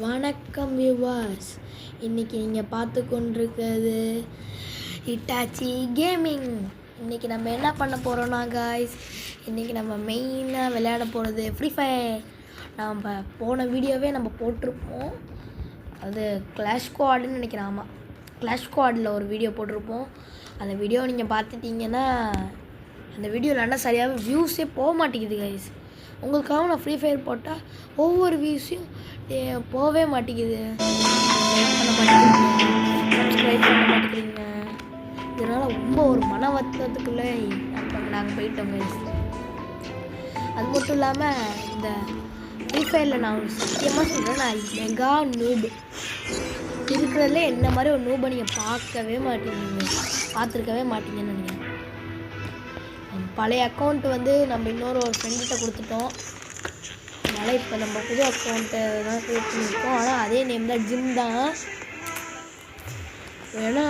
வணக்கம் வியூவர்ஸ். இன்றைக்கி நீங்கள் பார்த்து கொண்டிருக்கிறது ஹிட்டாச்சி கேமிங். இன்றைக்கி நம்ம என்ன பண்ண போகிறோன்னா காய்ஸ், இன்றைக்கி நம்ம மெயினாக விளையாட போகிறது ஃப்ரீ ஃபயர். நம்ம போன வீடியோவே நம்ம போட்டிருப்போம், அது கிளாஷ் ஸ்குவாடுன்னு நினைக்கிறேன். ஆமாம், கிளாஷ் ஸ்குவாடில் ஒரு வீடியோ போட்டிருப்போம். அந்த வீடியோ நீங்கள் பார்த்துட்டிங்கன்னா அந்த வீடியோவில் என்ன சரியாகவே வியூஸே போக மாட்டேங்குது கைஸ். உங்களுக்காக நான் ஃப்ரீ ஃபயர் போட்டால் ஒவ்வொரு வியூஸையும் போகவே மாட்டேங்குது, சப்ஸ்கிரைப் பண்ண மாட்டேங்கிறீங்க. இதனால் ரொம்ப ஒரு மன வருத்தத்துக்குள்ளே நாங்கள் போயிட்டோம் கைஸ். அது மட்டும் இல்லாமல் இந்த ஃப்ரீ ஃபயரில் நான் சத்தியமாக சொல்கிறேன், நான் மெகா நூப் இருக்கிறதுல என்ன மாதிரி ஒரு நூபை நீங்கள் பார்த்துருக்கவே மாட்டீங்கன்னு நினைக்கிறேன். பழைய அக்கௌண்ட் வந்து நம்ம இன்னொரு ஃப்ரெண்ட்கிட்ட கொடுத்துட்டோம். அதனால் இப்போ நம்ம புது அக்கௌண்ட்டை தான் க்ரியேட் பண்ணியிருக்கோம். ஆனால் அதே நேம் தான், ஜிம் தான். வேணா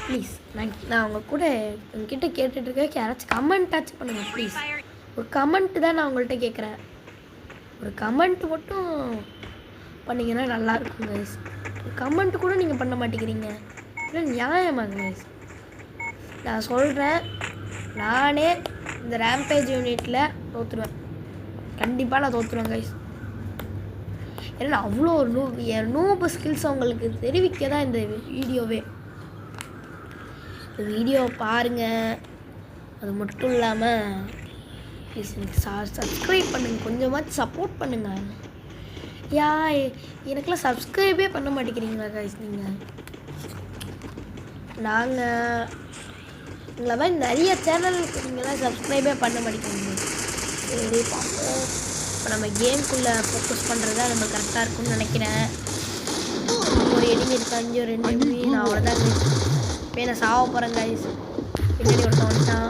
ப்ளீஸ் நான் அவங்க கூட உங்ககிட்ட கேட்டுட்ருக்கேன், யாராச்சும் கமெண்ட் ஆச்சு பண்ணுங்கள் ப்ளீஸ். ஒரு கமெண்ட்டு தான் நான் உங்கள்கிட்ட கேட்குறேன். ஒரு கமெண்ட் மட்டும் பண்ணிங்கன்னா நல்லாயிருக்கும் கைஸ். ஒரு கமெண்ட் கூட நீங்கள் பண்ண மாட்டேங்கிறீங்க, இல்லை நியாயமாக கைஸ். நான் சொல்கிறேன், நானே இந்த ரேம்பேஜ் யூனிட்டில் தோற்றுருவேன். கண்டிப்பாக நான் தோற்றுருவேன் கைஸ். ஏன்னா அவ்வளோ ஒரு நூபு ஸ்கில்ஸ் அவங்களுக்கு தெரிவிக்க தான் இந்த வீடியோவே. இந்த வீடியோவை பாருங்கள். அது மட்டும் இல்லாமல் ப்ளீஸ் எனக்கு சப்ஸ்கிரைப் பண்ணுங்கள், கொஞ்சமாச்சும் சப்போர்ட் பண்ணுங்கள். எனக்கெல்லாம் சப்ஸ்கிரைபே பண்ண மாட்டேங்கிறீங்களா கைஸ் நீங்கள்? நாங்கள் உங்களை மாதிரி நிறைய சேனலுக்கு நீங்களாம் சப்ஸ்கிரைபே பண்ண மாட்டேங்கிறீங்க. சரி பார்ப்போம். இப்போ நம்ம கேம்குள்ளே ஃபோக்கஸ் பண்ணுறது தான் நம்ம கரெக்டாக இருக்கும்னு நினைக்கிறேன். ஒரு எனிமி இருக்காங்க, ஒரு 2 எனிமி. நான் அவ்வளோதான் கைஸ். இப்போ நான் சாவ போகிறேன் கைஸ். பின்னாடி ஒருத்தன் வந்துட்டான்.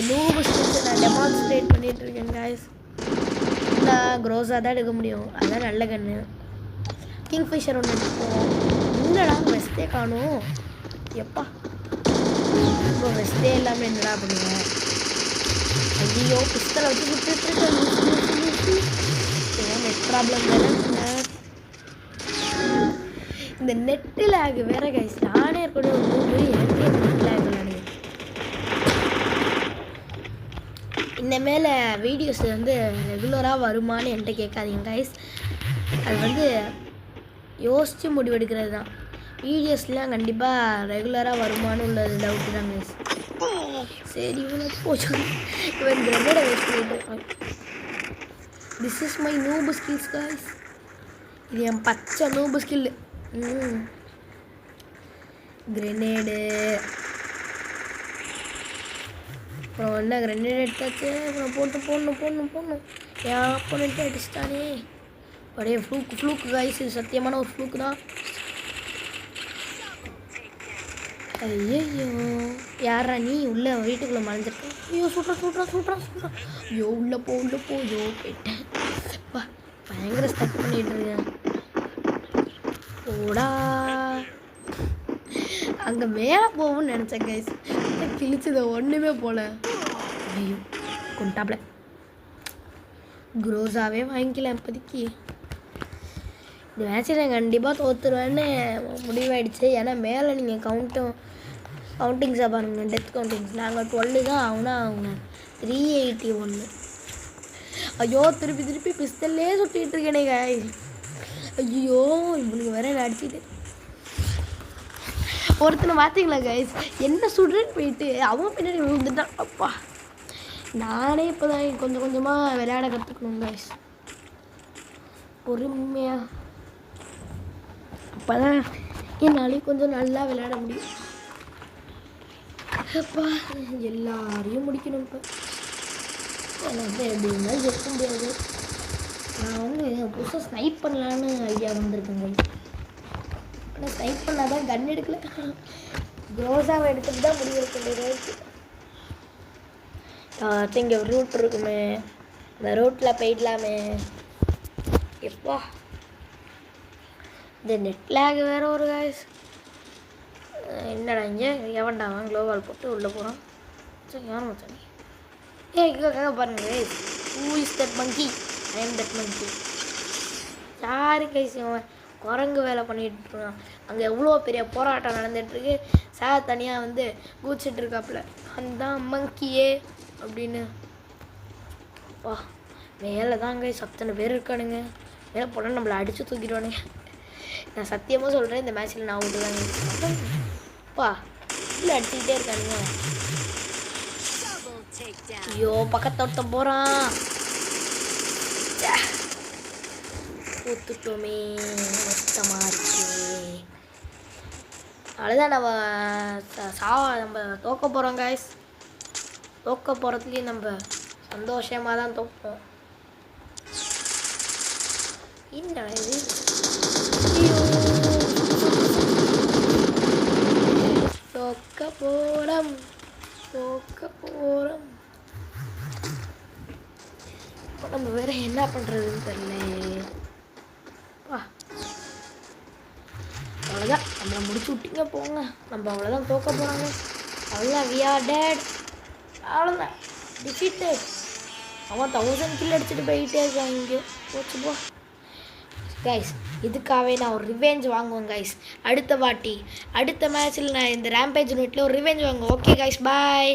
நூறு ஸ்கில்ஸை நான் டெமான்ஸ்ட்ரேட் பண்ணிகிட்ருக்கேன் கைஸ். நான் க்ரோஸாக தான் எடுக்க முடியும், அதுதான் நல்ல கன்று. கிங்ஃபிஷர் ஒன்று எடுப்போம். என்னடா வெஸ்ட்டே காணும், எப்பா இப்போ வெஸ்ட்டே எல்லாமே என்னடா பண்ணுவேன். ஐயோ பிஸ்தலை வச்சு விட்டுருக்கேன். நெட் ப்ராப்ளம் வேறு, இந்த நெட்டு லேக் வேறு கைஸ். நானே இருக்கக்கூடிய ஒரு மூணு எனக்கு நெட் லேக் விளையாடுவேன். இந்தமேல் வீடியோஸ் வந்து ரெகுலராக வருமானு என்கிட்ட கேட்காதீங்க கைஸ். அது வந்து யோசித்து முடிவெடுக்கிறது தான். வீடியோஸ்லாம் கண்டிப்பாக ரெகுலராக வருமானு உள்ளது டவுட்டு தான் கைஸ். சரி இவனை போச்சு, இவன் கிரனேடை வேஸ்ட் பண்ணிட்டு இருக்கான். This is my noob skills guys. இது என் பச்சை நூபு ஸ்கில். கிரனேடு அப்புறம் என்ன கிரனேட் எடுத்தாச்சு. அப்புறம் போடணும். என் அப்போனன்ட்டு அடிச்சிட்டானே. அப்படியே ஃப்ளூக்கு கைஸ். இது சத்தியமான ஒரு ஃப்ளூக்கு தான். ஐயோ யாரா நீ உள்ளே வீட்டுக்குள்ளே மறைஞ்சிருக்க? ஐயோ சுட்றான். ஐயோ உள்ளே போ. ஐயோ போயிட்டேன். அப்பா பயங்கர ஸ்டக் பண்ணிட்டு இருக்கேன். ஓடா அங்கே மேலே போகும்னு நினச்சேன் கைஸ். கிழிச்சது ஒன்றுமே போல. ஐயோ கொண்டாப்ல க்ரோஸாகவே வாங்கிக்கலாம் இப்போதைக்கு. இந்த மேட்சை நான் கண்டிப்பாக தோற்றுருவேன்னு முடிவாயிடுச்சு. ஏன்னா மேலே நீங்கள் கவுண்டிங்ஸாக பாருங்கள், டெத் கவுண்டிங்ஸ். நாங்கள் 12 தான் ஆகுனா அவங்க 381. ஐயோ திருப்பி பிஸ்தல்லே சுட்டிகிட்டு இருக்கேனே காய்ஸ். ஐயோ இவனுக்கு வேற அடிச்சுட்டு ஒருத்தனை பார்த்தீங்களா கைஸ், என்ன சுடுறேன்னு போயிட்டு அவன் பின்னாடி விழுந்துட்டான். அப்பா நானே இப்போ தான் கொஞ்சம் கொஞ்சமாக விளையாட கற்றுக்கணும் கைஸ், பொறுமையாக. அப்போ தான் என்னாலையும் கொஞ்சம் நல்லா விளையாட முடியும். அப்பா எல்லாரையும் முடிக்கணும். இப்போ வந்து எப்படி இருந்தாலும் ஜெயிக்க முடியாது. நான் வந்து புதுசாக ஸ்னைப் பண்ணலான்னு ஐடியா வந்திருக்கேங்க. ஆனால் ஸ்னைப் பண்ணால் தான் கன் எடுக்கல, க்ரோஸாவை எடுத்துகிட்டு தான் முடிவு எடுக்க வேண்டியது. இங்கே ஒரு ரூட் இருக்குமே, இந்த ரூட்டில் போயிடலாமே. எப்பா இந்த நெட் லேக் வேறு ஒரு காய்ஸ். என்னடா இங்கே எவன்டாவான் க்ளோவால் போட்டு உள்ளே போகிறான். சரி யாரும் வச்சானே. இங்கே பாருங்க, who is that monkey? I am that monkey. யாரு கைஸ் இவன் குரங்கு வேலை பண்ணிட்டு இருக்கான். அங்கே எவ்வளோ பெரிய போராட்டம் நடந்துகிட்ருக்கு. சார் தனியாக வந்து கூச்சிட்டு இருக்காப்புல அந்த மங்கியே அப்படின்னு. வா மேலே தான் கைஸ் அத்தனை பேர் இருக்கானுங்க. மேலே போனால் நம்மளை அடித்து தூக்கிடுவானுங்க. நான் சத்தியமாக சொல்கிறேன் இந்த மேட்ச்சில் நான் விட்டுதாங்க. பா இல்லை அடிச்சுக்கிட்டே இருக்கானுங்க. ஐயோ பக்கத்தை ஒருத்த போகிறான். ஊத்துட்டோமே மொத்தமாக இருக்கு. அவ்வளோதான் நம்ம தோக்க போகிறோம் கைஸ். தோக்க போகிறதுலேயே நம்ம சந்தோஷமாக தான் தோப்போம். என்ன இது தோக்க போகிறோம் தோக்க போகிறோம். இப்போ நம்ம வேற என்ன பண்ணுறதுன்னு தெரியல. வா அவ்வளோதான் நம்மளை முடிச்சு விட்டீங்க போங்க. நம்ம அவ்வளோதான் தோக்க போகிறாங்க. அவ்வளோதான் வி ஆர் டெட். அவ்வளோதான் டிஃபீட்டட். அவன் 1000 கில் அடிச்சுட்டு போயிட்டே இருக்கான். இங்கே போச்சு போ கைஸ். இதுக்காகவே நான் ஒரு ரிவெஞ்ச் வாங்குவேன் கைஸ். அடுத்த மேட்ச்சில் நான் இந்த ரேம்பேஜ் நோட்டில் ஒரு ரிவெஞ்ச் வாங்குவேன். Okay guys bye.